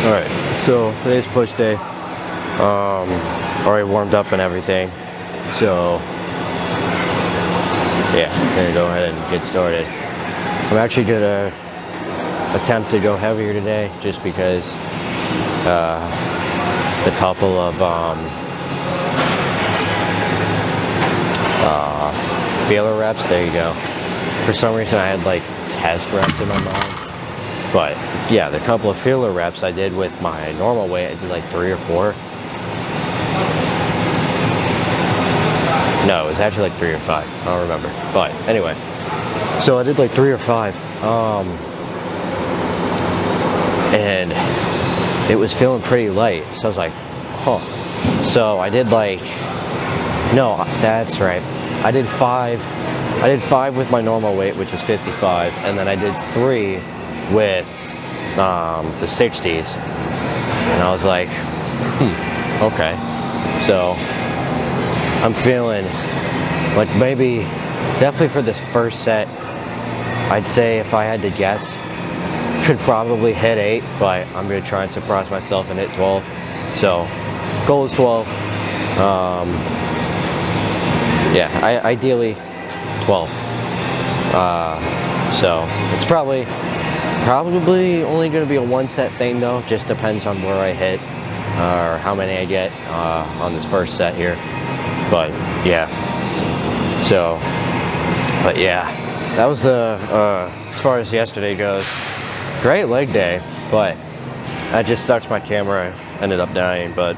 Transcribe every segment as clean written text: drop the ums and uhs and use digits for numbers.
Alright, so today's push day. Already warmed up and everything. So, yeah, I'm gonna go ahead and get started. I'm actually gonna attempt to go heavier today just because the couple of feeler reps, there you go. For some reason I had like test reps in my mind. But yeah, the couple of feeler reps I did with my normal weight, I did like 3 or 4. No, it was actually like 3 or 5. I don't remember. But anyway, so I did like 3 or 5. And it was feeling pretty light. So I was like, huh. So I did like, no, that's right. I did 5 with my normal weight, which is 55. And then I did 3 with the 60s, and I was like, okay. So I'm feeling like maybe, definitely for this first set, I'd say if I had to guess, could probably hit 8, but I'm gonna try and surprise myself and hit 12. So goal is 12. Yeah, ideally 12. So it's probably only going to be a 1-set thing though. Just depends on where I hit or how many I get on this first set here. But yeah, so, but yeah, that was the as far as yesterday goes, great leg day. But I just touched my camera, ended up dying. But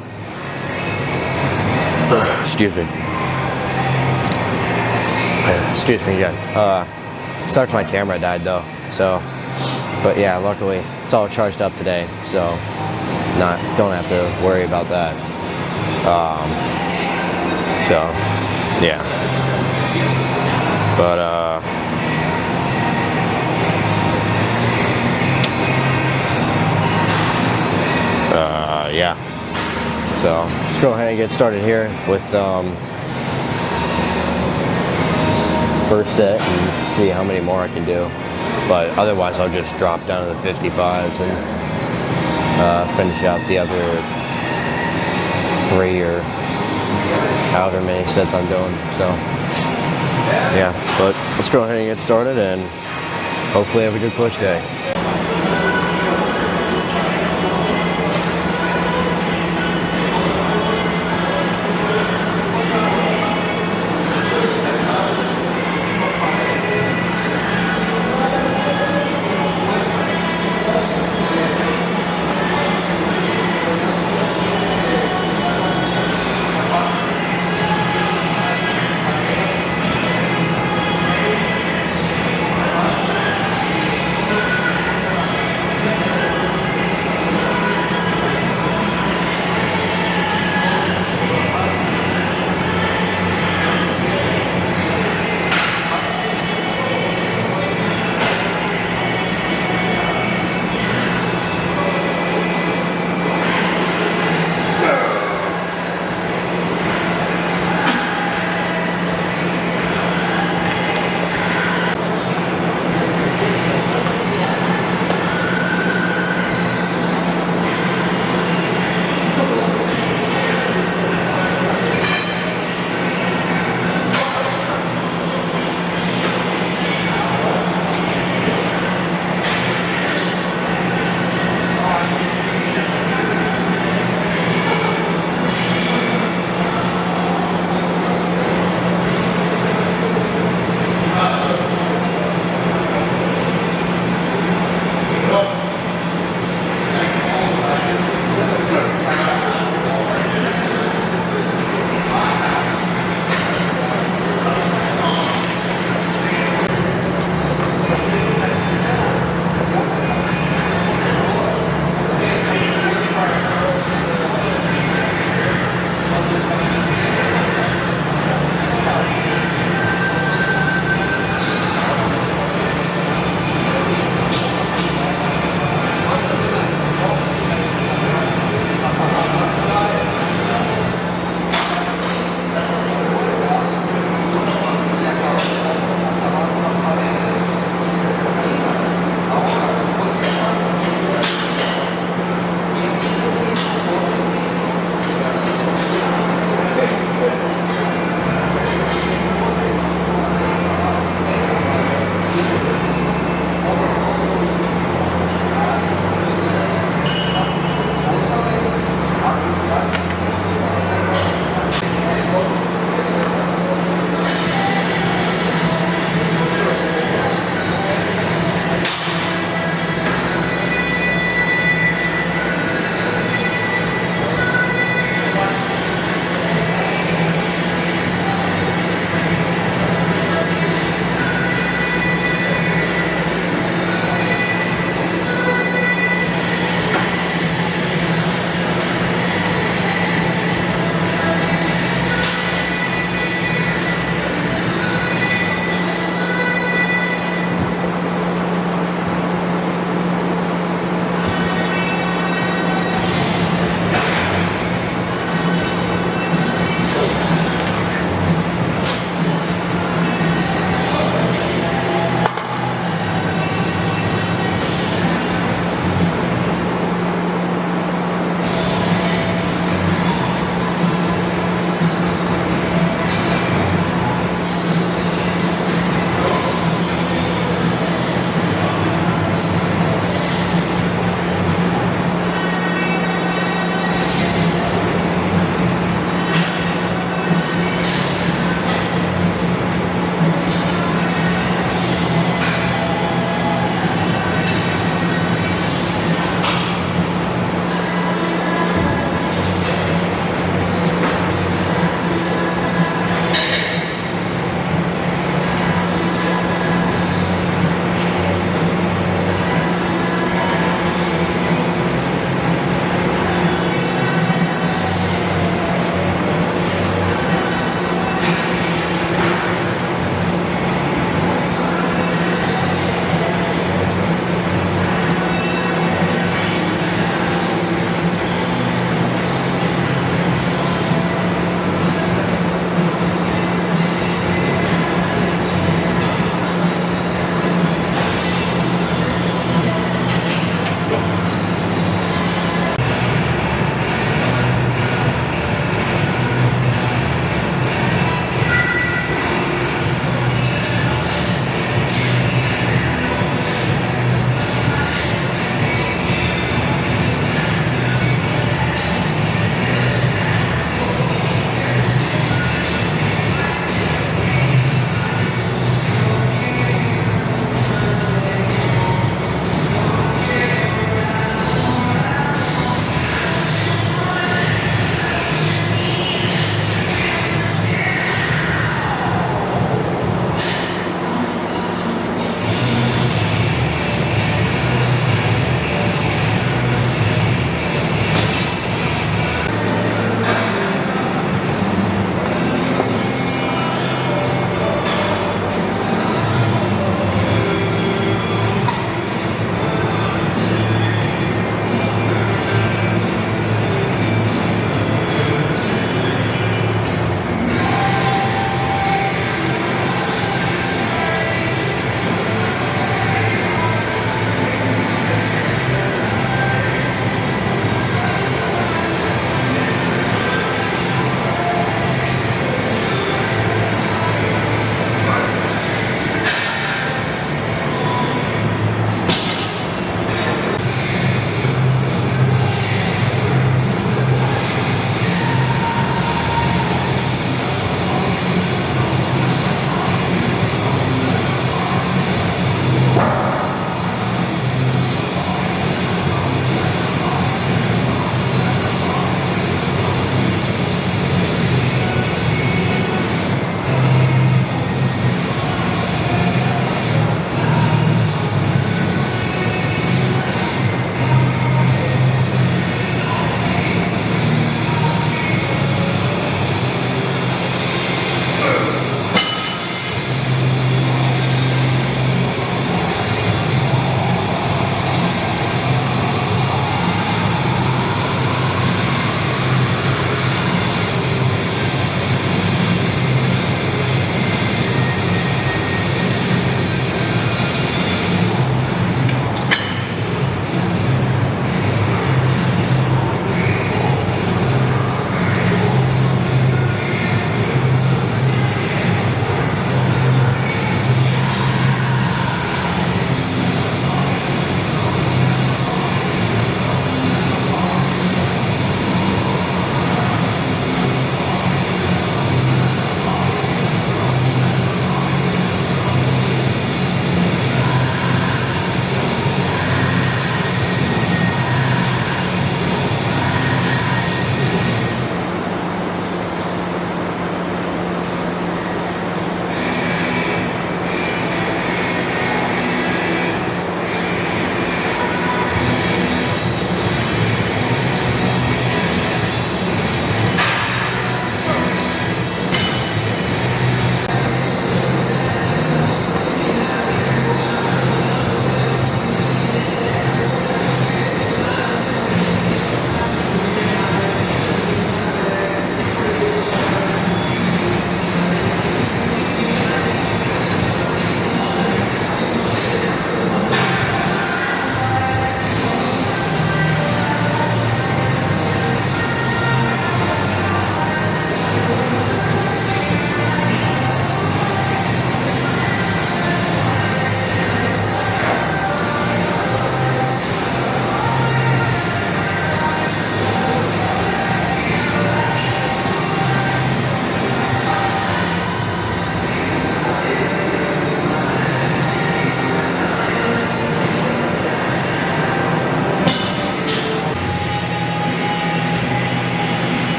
excuse me again. Starts my camera died though, so. But yeah, luckily it's all charged up today, so don't have to worry about that. So yeah, but yeah. So let's go ahead and get started here with first set and see how many more I can do. But otherwise, I'll just drop down to the 55s and finish out the other 3 or however many sets I'm doing. So, yeah. But let's go ahead and get started and hopefully have a good push day.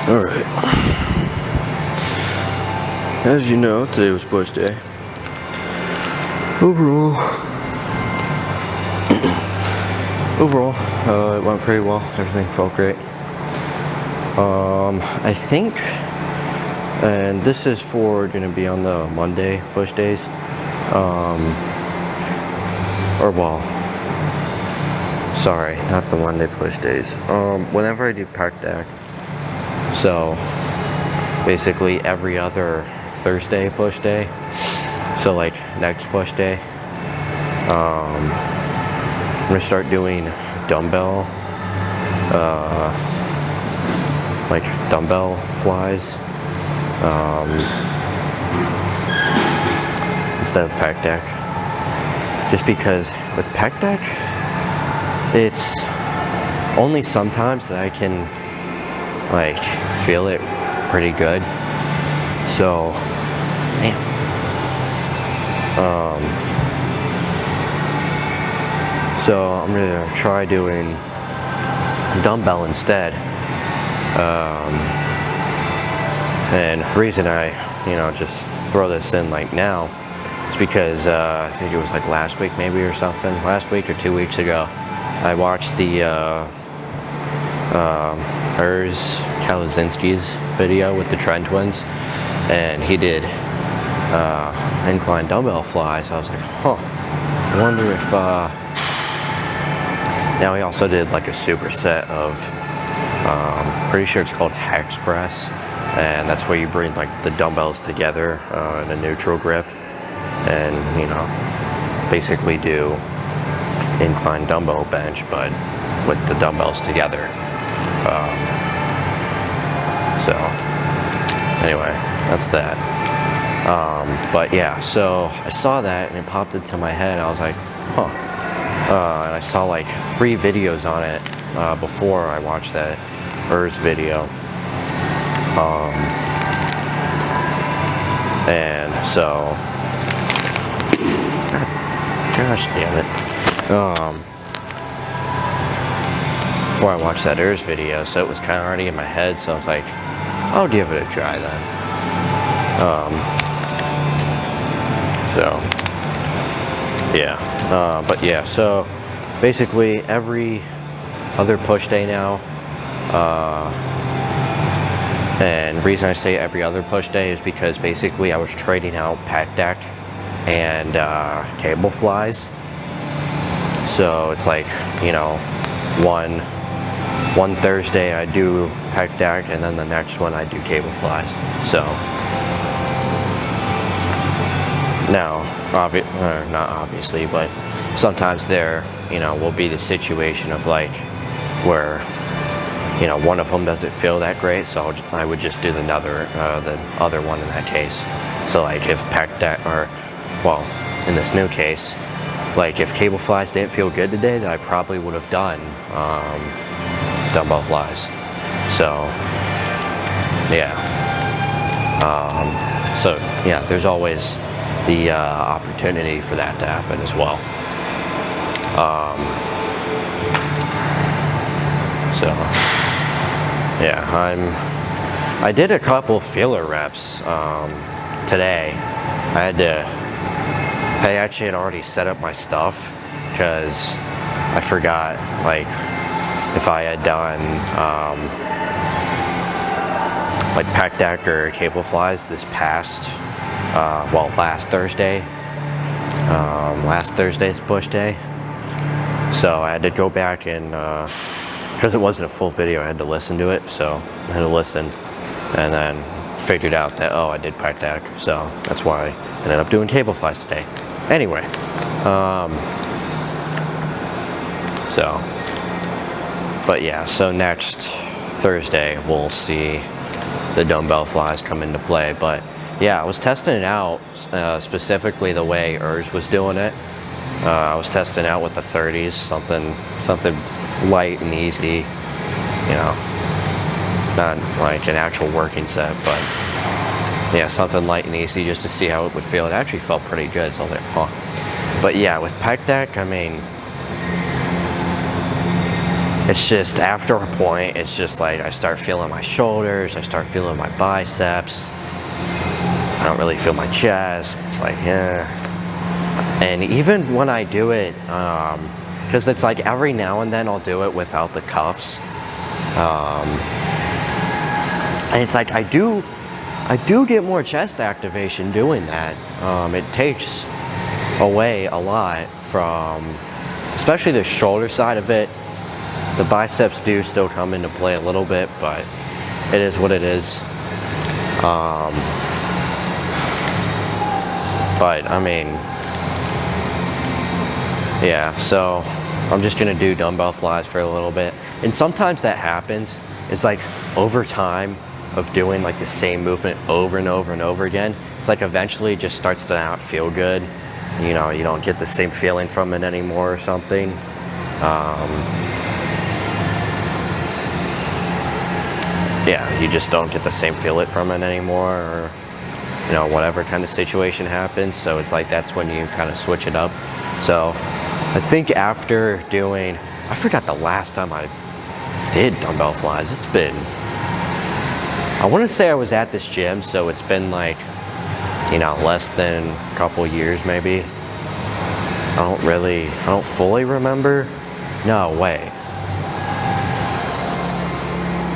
Alright. As you know, today was push day. Overall, it went pretty well. Everything felt great. I think, and this is for going to be on the Monday push days, sorry, not the Monday push days. Whenever I do pack deck, so basically every other Thursday push day, so like next push day, I'm gonna start doing dumbbell flies instead of pec deck, just because with pec deck it's only sometimes that I can like feel it pretty good. So damn. So I'm gonna try doing a dumbbell instead. And the reason I, just throw this in like now is because I think it was like last week maybe or something, last week or 2 weeks ago, I watched the Urs Kalazinski's video with the Trend Twins, and he did incline dumbbell flies. I was like, I wonder if now he also did like a superset of pretty sure it's called hex press, and that's where you bring like the dumbbells together in a neutral grip and basically do incline dumbbell bench but with the dumbbells together. So anyway, that's that. But yeah, so I saw that and it popped into my head. I was like, and I saw like 3 videos on it before I watched that Urs video. And so, gosh damn it. Before I watched that Urs video, so it was kind of already in my head, so I was like, I'll give it a try then. But yeah, so basically every other push day now, and the reason I say every other push day is because basically I was trading out pec deck and cable flies. So it's like, one Thursday I do pec deck and then the next one I do cable flies. So now, not obviously, but sometimes there, will be the situation of like where, one of them doesn't feel that great, so I would just do the other one in that case. So like if pec deck, or well, in this new case, like if cable flies didn't feel good today, then I probably would have done dumbbell flies. So yeah. So yeah, there's always the opportunity for that to happen as well. So yeah, I did a couple filler reps today. I actually had already set up my stuff because I forgot like if I had done like pec deck or cable flies this past last Thursday's push day. So I had to go back and because it wasn't a full video, I had to listen to it. So I had to listen and then figured out that I did pec deck. So that's why I ended up doing cable flies today. Anyway, but yeah, so next Thursday we'll see the dumbbell flies come into play. But yeah, I was testing it out specifically the way Urs was doing it. I was testing out with the 30s, something light and easy, not like an actual working set, but yeah, something light and easy just to see how it would feel. It actually felt pretty good, so I was like, huh. But yeah, with pec deck, I mean, it's just after a point, it's just like I start feeling my shoulders, I start feeling my biceps. I don't really feel my chest. It's like, yeah. And even when I do it, because it's like every now and then I'll do it without the cuffs. And it's like I do get more chest activation doing that. It takes away a lot from, especially the shoulder side of it. The biceps do still come into play a little bit, but it is what it is. But I mean, yeah, so I'm just gonna do dumbbell flies for a little bit. And sometimes that happens. It's like over time of doing like the same movement over and over and over again, it's like eventually it just starts to not feel good. You know, you don't get the same feeling from it anymore or something. Yeah, you just don't get the same feel from it anymore, or you know, whatever kind of situation happens. So it's like that's when you kind of switch it up. So I think after doing, I forgot the last time I did dumbbell flies. It's been, I want to say I was at this gym, so it's been like, you know, less than a couple years maybe. I don't fully remember. No way.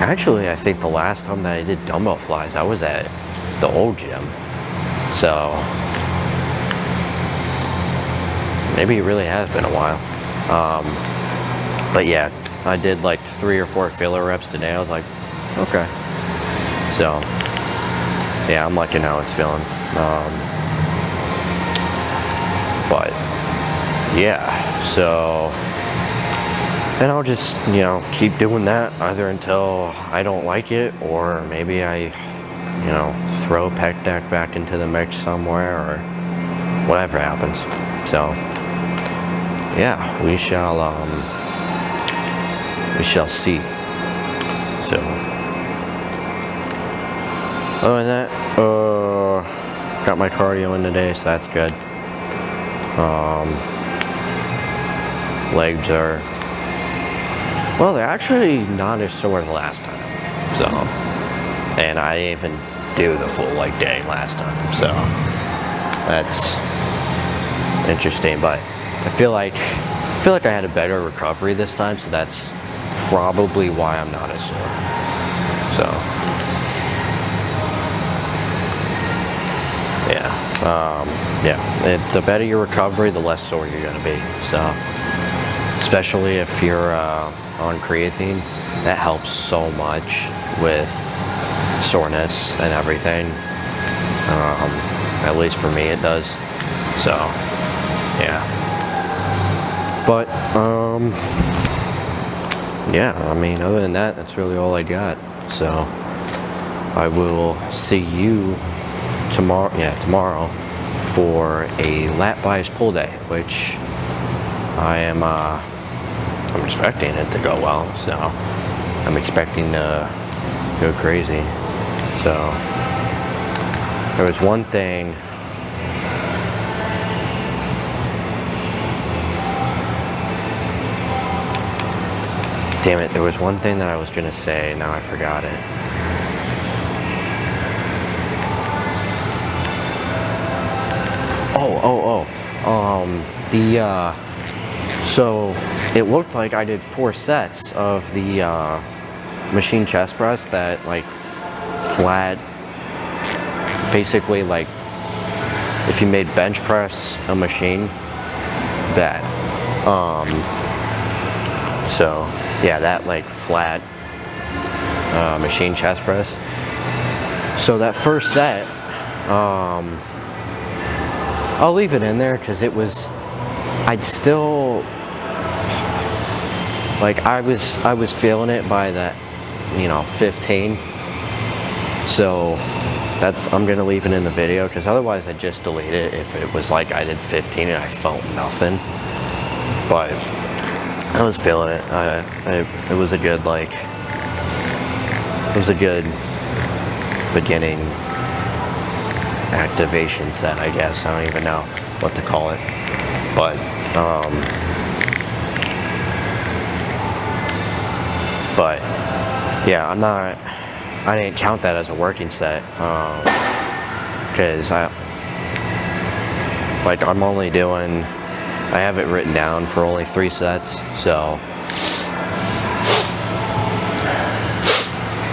Actually, I think the last time that I did dumbbell flies, I was at the old gym. So maybe it really has been a while. But yeah, I did like 3 or 4 filler reps today. I was like, okay. So yeah, I'm liking how it's feeling. But yeah, so, and I'll just, you know, keep doing that either until I don't like it, or maybe I, you know, throw pec deck back into the mix somewhere, or whatever happens. So yeah, we shall see. So other than that, got my cardio in today, so that's good. Legs are, well, they're actually not as sore as last time. So, and I didn't even do the full leg day last time. So that's interesting. But I feel like I had a better recovery this time, so that's probably why I'm not as sore. So yeah, the better your recovery, the less sore you're gonna be. So especially if you're on creatine, that helps so much with soreness and everything. At least for me it does. So yeah, but yeah, I mean, other than that, that's really all I got. So I will see you tomorrow. Yeah, tomorrow for a lat bias pull day, which I'm expecting it to go well. So I'm expecting to go crazy. So there was one thing. Damn it, there was one thing that I was gonna say, now I forgot it. So it looked like I did 4 sets of the machine chest press, that like flat, basically like if you made bench press a machine, that. So yeah, that like flat machine chest press. So that first set, I'll leave it in there because it was, I'd still, like I was feeling it by that, you know, 15. So that's, I'm gonna leave it in the video because otherwise I'd just delete it if it was like I did 15 and I felt nothing. But I was feeling it. It was a good, like, it was a good beginning activation set, I guess. I don't even know what to call it. But, yeah, I didn't count that as a working set, because I'm only doing, I have it written down for only 3 sets, so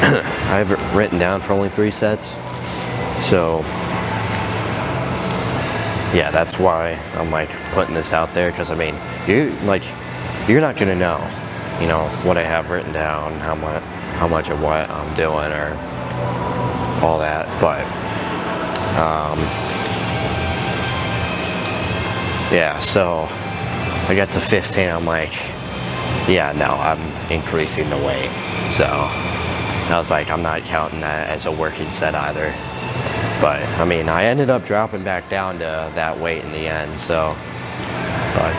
I have it written down for only 3 sets, so yeah, that's why I'm like putting this out there, because I mean, you're not gonna know, you know, what I have written down, how much of what I'm doing, or all that, but yeah, so I got to 15, I'm like, yeah, no, I'm increasing the weight, so I was like, I'm not counting that as a working set either. But I mean, I ended up dropping back down to that weight in the end, so, but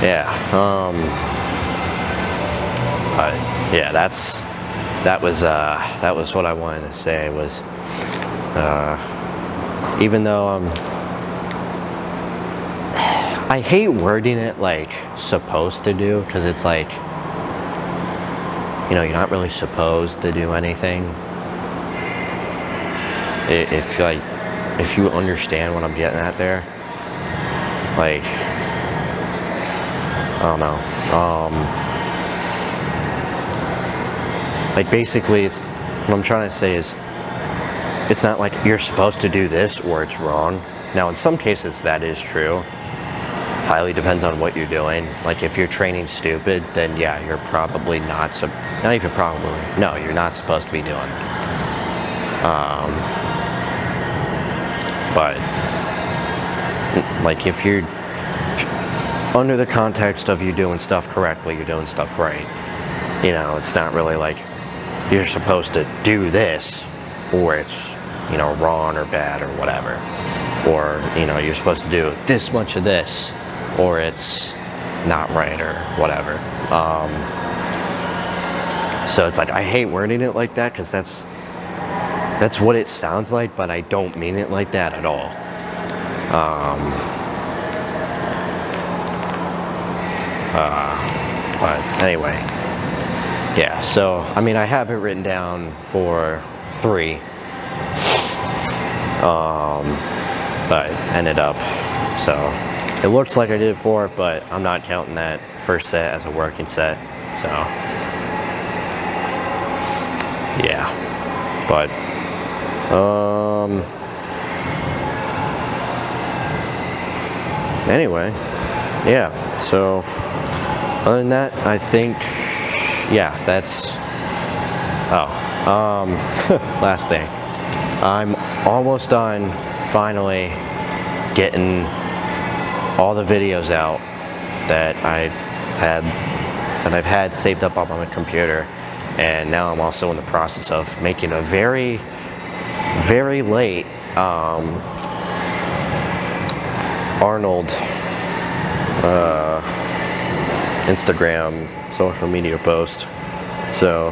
yeah, but yeah, that was what I wanted to say, was even though I hate wording it like supposed to do, because it's like, you know, you're not really supposed to do anything. If you understand what I'm getting at there, like, I don't know, like basically what I'm trying to say is, it's not like you're supposed to do this or it's wrong. Now in some cases that is true. Highly depends on what you're doing. Like if you're training stupid, then yeah, you're probably not you're not supposed to be doing it. But like if you're under the context of you doing stuff correctly, you're doing stuff right, you know, it's not really like you're supposed to do this or it's, you know, wrong or bad or whatever, or, you know, you're supposed to do this much of this or it's not right or whatever. So it's like, I hate wording it like that, because that's what it sounds like, but I don't mean it like that at all. But anyway, yeah, so I mean, I have it written down for 3, but ended up, so it looks like I did 4, but I'm not counting that first set as a working set, so yeah. But anyway, yeah, so other than that, I think, yeah, that's, last thing, I'm almost done finally getting all the videos out that I've had saved up on my computer, and now I'm also in the process of making a very, very late Arnold Instagram social media post, so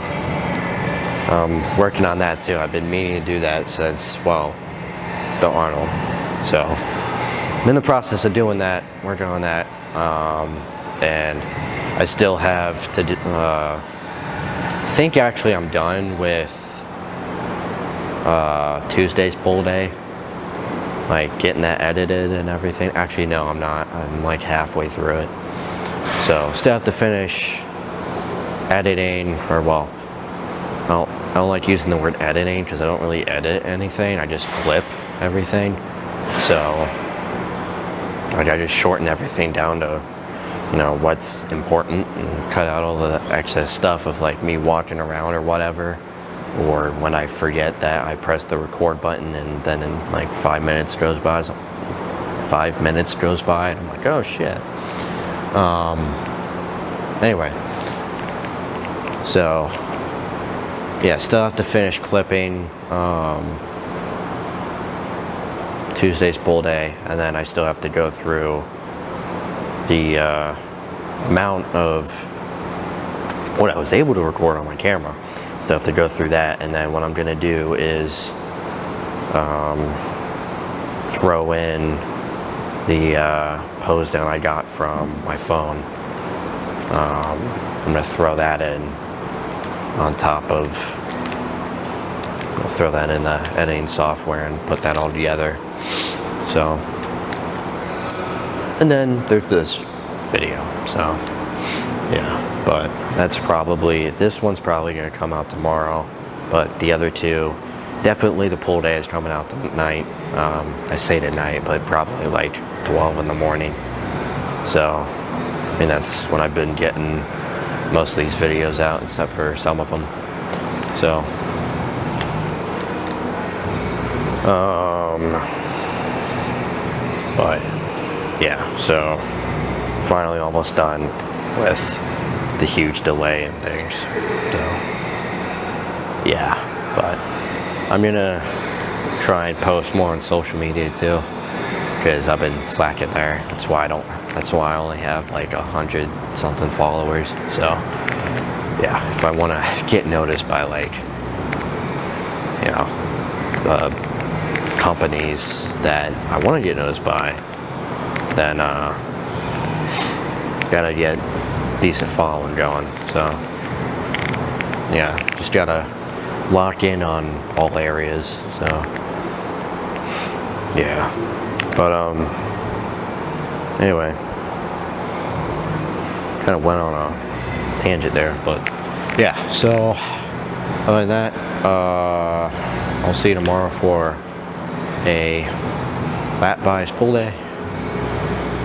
I'm working on that too. I've been meaning to do that since, well, the Arnold, so I'm in the process of doing that, working on that, and I still have to do, I think actually I'm done with Tuesday's pull day, like getting that edited and everything. Actually no, I'm not, I'm like halfway through it, so still have to finish editing, or well, I don't like using the word editing because I don't really edit anything, I just clip everything, so like I just shorten everything down to, you know, what's important, and cut out all the excess stuff of like me walking around or whatever, or when I forget that I press the record button and then in like 5 minutes goes by, and I'm like, oh shit. Anyway, so yeah, still have to finish clipping Tuesday's pull day, and then I still have to go through the amount of what I was able to record on my camera. Still have to go through that, and then what I'm gonna do is throw in the pose down I got from my phone. I'm gonna throw that in on top of, I'll throw that in the editing software and put that all together. So, and then there's this video, so yeah, but that's probably, this one's probably gonna come out tomorrow, but the other two, definitely the pool day is coming out tonight. I say tonight, but probably like 12 in the morning. So, I mean, that's when I've been getting most of these videos out, except for some of them. So, but yeah, so finally almost done with the huge delay and things. So, yeah, but I'm gonna try and post more on social media too, because I've been slacking there. That's why I only have like 100 something followers. So yeah, if I want to get noticed by, like, you know, the companies that I want to get noticed by, then gotta get decent following going. So yeah, just gotta lock in on all areas. So yeah, but anyway, kind of went on a tangent there, but yeah, so other than that, I'll see you tomorrow for a Lat Bias pool day,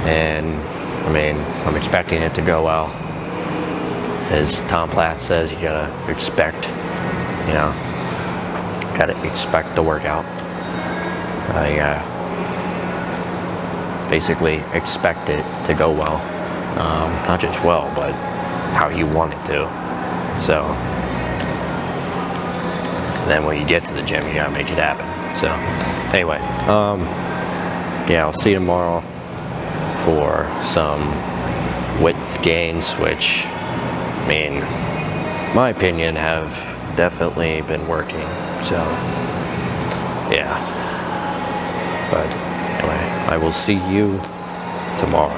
and I mean, I'm expecting it to go well. As Tom Platt says, you gotta expect, you know, gotta expect the workout. Basically expect it to go well. Not just well, but how you want it to. So then when you get to the gym, you gotta make it happen. So anyway, yeah, I'll see you tomorrow for some width gains, which, I mean, my opinion, have definitely been working. So yeah, but anyway, I will see you tomorrow.